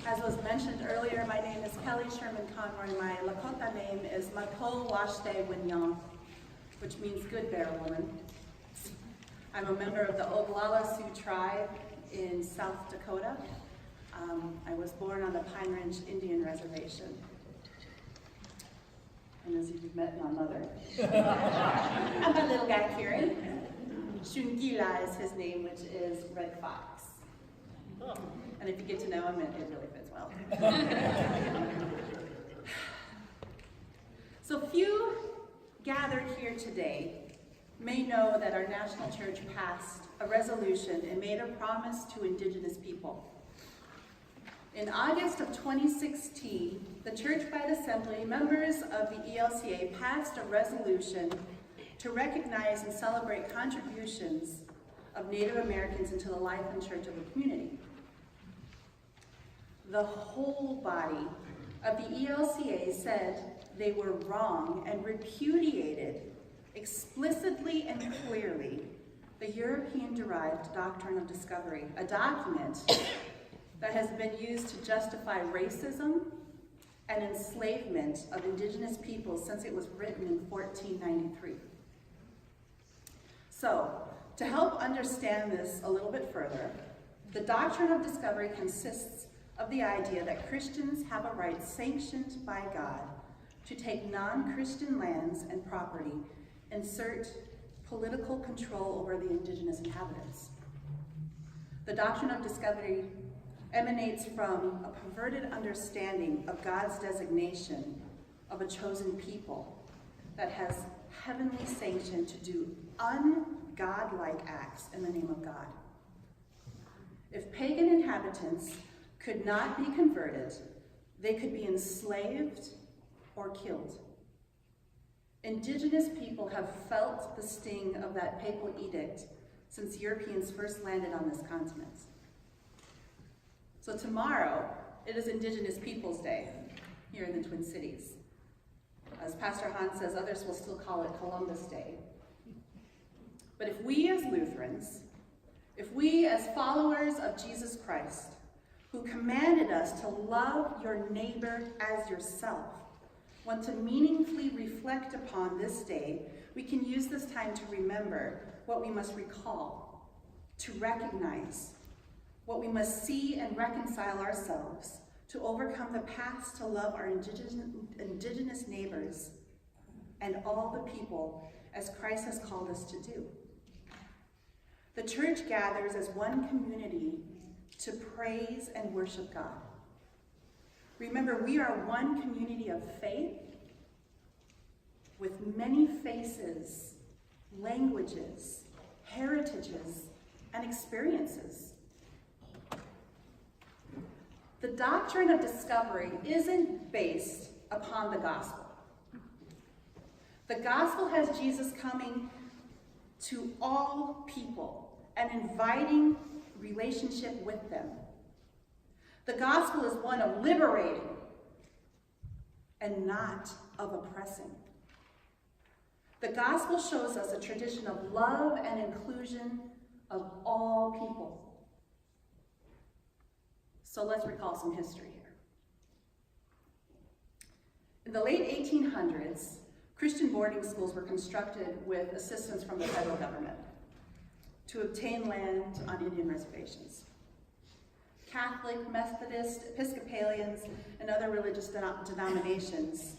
As was mentioned earlier, my name is Kelly Sherman-Conroy. My Lakota name is Mako Washte Winyan, which means good bear woman. I'm a member of the Oglala Sioux tribe in South Dakota. I was born on the Pine Ridge Indian Reservation. And as you've met my mother, and my little guy Kieran. Shungila is his name, which is Red Fox. And if you get to know him, it really fits well. So few gathered here today may know that our national church passed a resolution and made a promise to Indigenous people. In August of 2016, the church-wide assembly, members of the ELCA, passed a resolution to recognize and celebrate contributions of Native Americans into the life and church of the community. The whole body of the ELCA said they were wrong and repudiated explicitly and clearly the European-derived doctrine of discovery, a document that has been used to justify racism and enslavement of Indigenous peoples since it was written in 1493. So, to help understand this a little bit further, the doctrine of discovery consists of the idea that Christians have a right sanctioned by God to take non-Christian lands and property and assert political control over the Indigenous inhabitants. The doctrine of discovery emanates from a perverted understanding of God's designation of a chosen people that has heavenly sanction to do ungodlike acts in the name of God. If pagan inhabitants could not be converted, they could be enslaved or killed. Indigenous people have felt the sting of that papal edict since Europeans first landed on this continent. So tomorrow, it is Indigenous Peoples Day here in the Twin Cities. As Pastor Hans says, others will still call it Columbus Day. But if we as Lutherans, if we as followers of Jesus Christ, who commanded us to love your neighbor as yourself, want to meaningfully reflect upon this day, we can use this time to remember what we must recall, to recognize what we must see and reconcile ourselves, to overcome the past, to love our indigenous neighbors and all the people as Christ has called us to do. The church gathers as one community to praise and worship God. Remember, we are one community of faith with many faces, languages, heritages, and experiences. The doctrine of discovery isn't based upon the gospel. The gospel has Jesus coming to all people and inviting relationship with them. The gospel is one of liberating and not of oppressing. The gospel shows us a tradition of love and inclusion of all people. So let's recall some history here. In the late 1800s, Christian boarding schools were constructed with assistance from the federal government to obtain land on Indian reservations. Catholic, Methodist, Episcopalians, and other religious denominations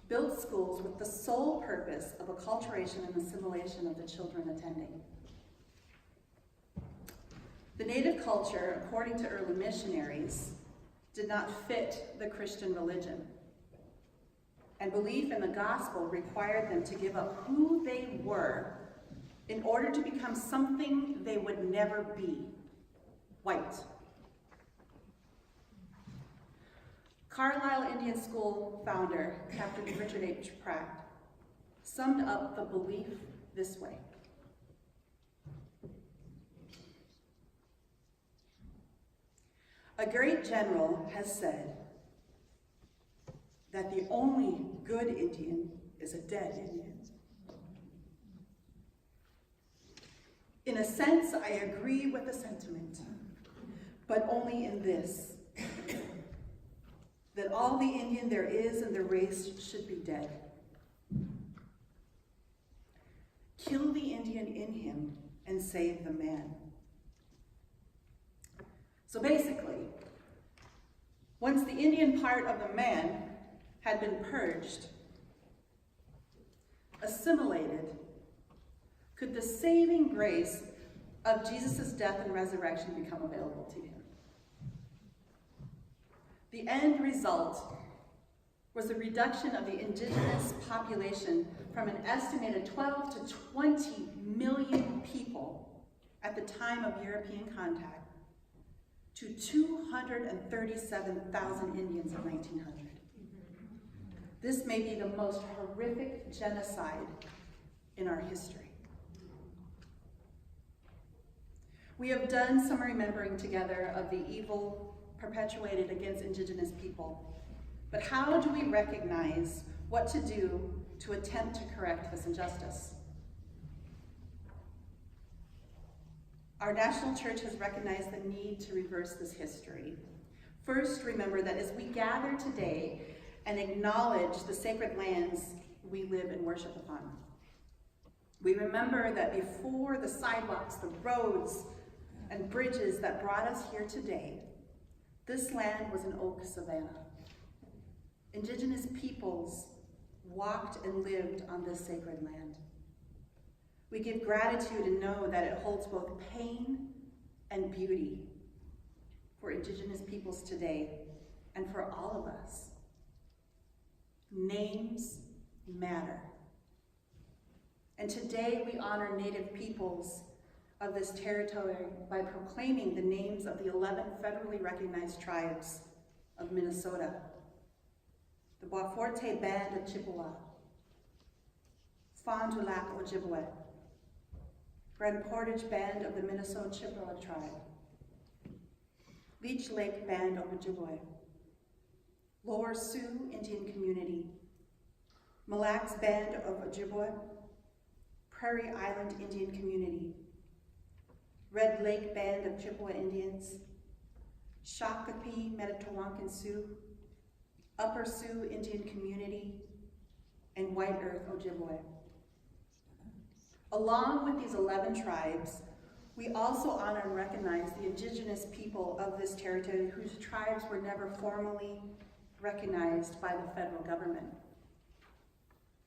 built schools with the sole purpose of acculturation and assimilation of the children attending. The native culture, according to early missionaries, did not fit the Christian religion, and belief in the gospel required them to give up who they were in order to become something they would never be: white. Carlisle Indian School founder, Captain Richard H. Pratt, summed up the belief this way: a great general has said that the only good Indian is a dead Indian. In a sense, I agree with the sentiment, but only in this. that all the Indian there is in the race should be dead. Kill the Indian in him and save the man. So basically, once the Indian part of the man had been purged, assimilated, could the saving grace of Jesus' death and resurrection become available to him? The end result was the reduction of the indigenous population from an estimated 12 to 20 million people at the time of European contact to 237,000 Indians in 1900. This may be the most horrific genocide in our history. We have done some remembering together of the evil perpetuated against indigenous people, but how do we recognize what to do to attempt to correct this injustice? Our national church has recognized the need to reverse this history. First, remember that as we gather today and acknowledge the sacred lands we live and worship upon, we remember that before the sidewalks, the roads, and bridges that brought us here today, this land was an oak savanna. Indigenous peoples walked and lived on this sacred land. We give gratitude and know that it holds both pain and beauty for Indigenous peoples today and for all of us. Names matter. And today we honor Native peoples of this territory by proclaiming the names of the 11 federally recognized tribes of Minnesota. The Bois Forte Band of Chippewa, Fond du Lac Ojibwe, Grand Portage Band of the Minnesota Chippewa tribe, Leech Lake Band of Ojibwe, Lower Sioux Indian Community, Mille Lacs Band of Ojibwe, Prairie Island Indian Community, Red Lake Band of Chippewa Indians, Shakopee Metatawankan Sioux, Upper Sioux Indian Community, and White Earth Ojibwe. Along with these 11 tribes, we also honor and recognize the indigenous people of this territory whose tribes were never formally recognized by the federal government.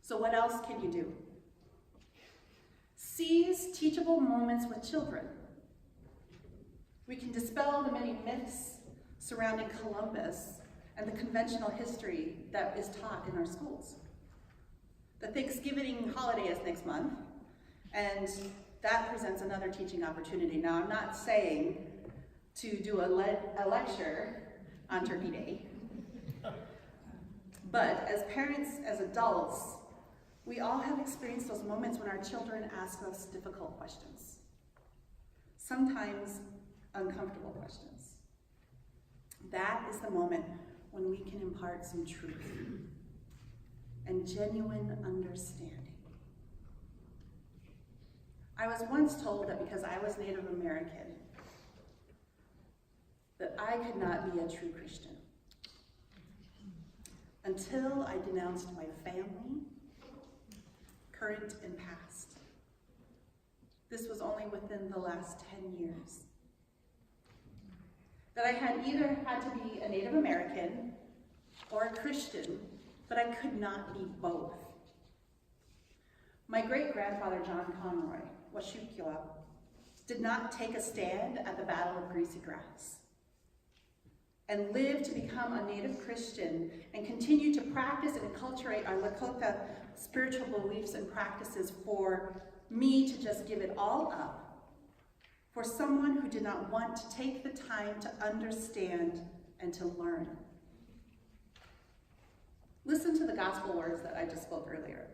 So what else can you do? Seize teachable moments with children. We can dispel the many myths surrounding Columbus and the conventional history that is taught in our schools. The Thanksgiving holiday is next month, and that presents another teaching opportunity. Now, I'm not saying to do a lecture on Turkey Day, but as parents, as adults, we all have experienced those moments when our children ask us difficult questions, sometimes uncomfortable questions. That is the moment when we can impart some truth and genuine understanding. I was once told that because I was Native American, that I could not be a true Christian until I denounced my family, current and past. This was only within the last 10 years. That I had either had to be a Native American or a Christian, but I could not be both. My great-grandfather, John Conroy, Washukua, did not take a stand at the Battle of Greasy Grass and lived to become a Native Christian and continue to practice and enculturate our Lakota spiritual beliefs and practices for me to just give it all up for someone who did not want to take the time to understand and to learn. Listen to the gospel words that I just spoke earlier.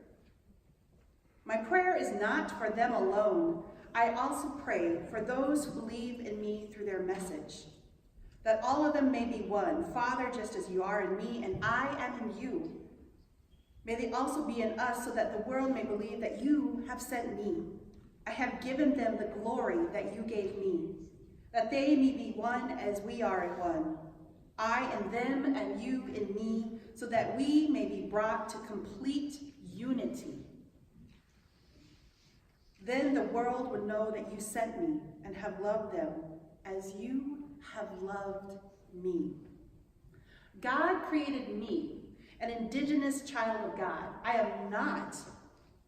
My prayer is not for them alone. I also pray for those who believe in me through their message, that all of them may be one. Father, just as you are in me and I am in you, may they also be in us so that the world may believe that you have sent me. I have given them the glory that you gave me, that they may be one as we are in one. I in them and you in me, so that we may be brought to complete unity. Then the world would know that you sent me and have loved them as you have loved me. God created me, an indigenous child of God. I am not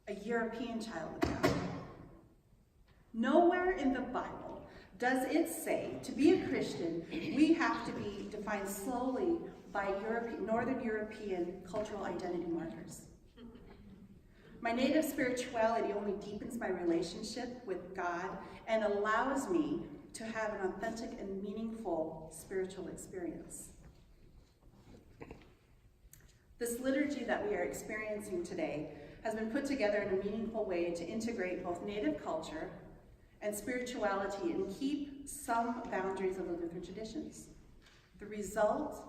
a European child of God. Nowhere in the Bible does it say to be a Christian, we have to be defined solely by Northern European cultural identity markers. My native spirituality only deepens my relationship with God and allows me to have an authentic and meaningful spiritual experience. This liturgy that we are experiencing today has been put together in a meaningful way to integrate both native culture and spirituality and keep some boundaries of the Lutheran traditions. The result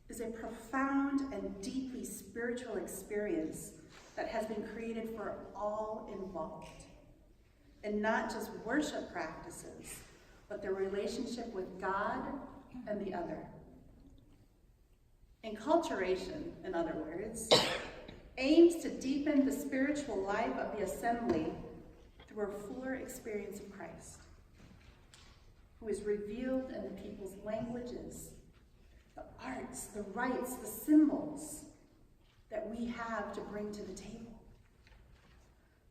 is a profound and deeply spiritual experience that has been created for all involved, and not just worship practices, but their relationship with God and the other. Enculturation, in other words, aims to deepen the spiritual life of the assembly through a fuller experience of Christ, who is revealed in the people's languages, the arts, the rites, the symbols that we have to bring to the table.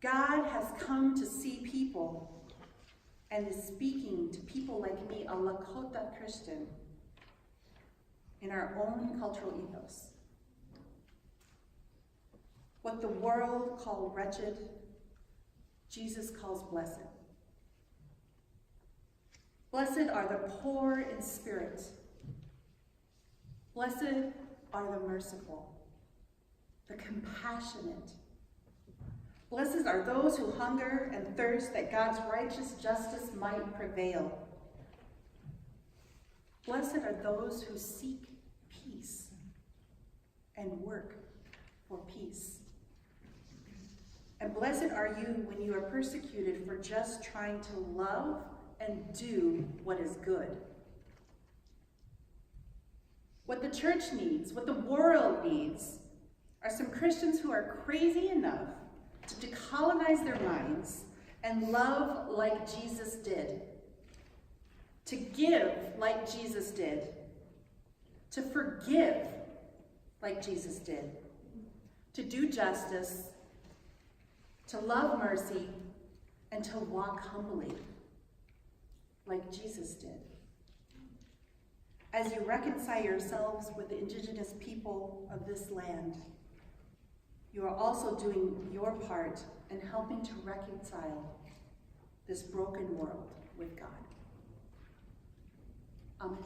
God has come to see people and is speaking to people like me, a Lakota Christian, in our own cultural ethos. What the world called wretched, Jesus calls blessed. Blessed are the poor in spirit. Blessed are the merciful, the compassionate. Blessed are those who hunger and thirst that God's righteous justice might prevail. Blessed are those who seek peace and work for peace. And blessed are you when you are persecuted for just trying to love and do what is good. What the church needs, what the world needs, are some Christians who are crazy enough to decolonize their minds and love like Jesus did, to give like Jesus did, to forgive like Jesus did, to do justice, to love mercy, and to walk humbly like Jesus did. As you reconcile yourselves with the indigenous people of this land, you are also doing your part in helping to reconcile this broken world with God. Amen.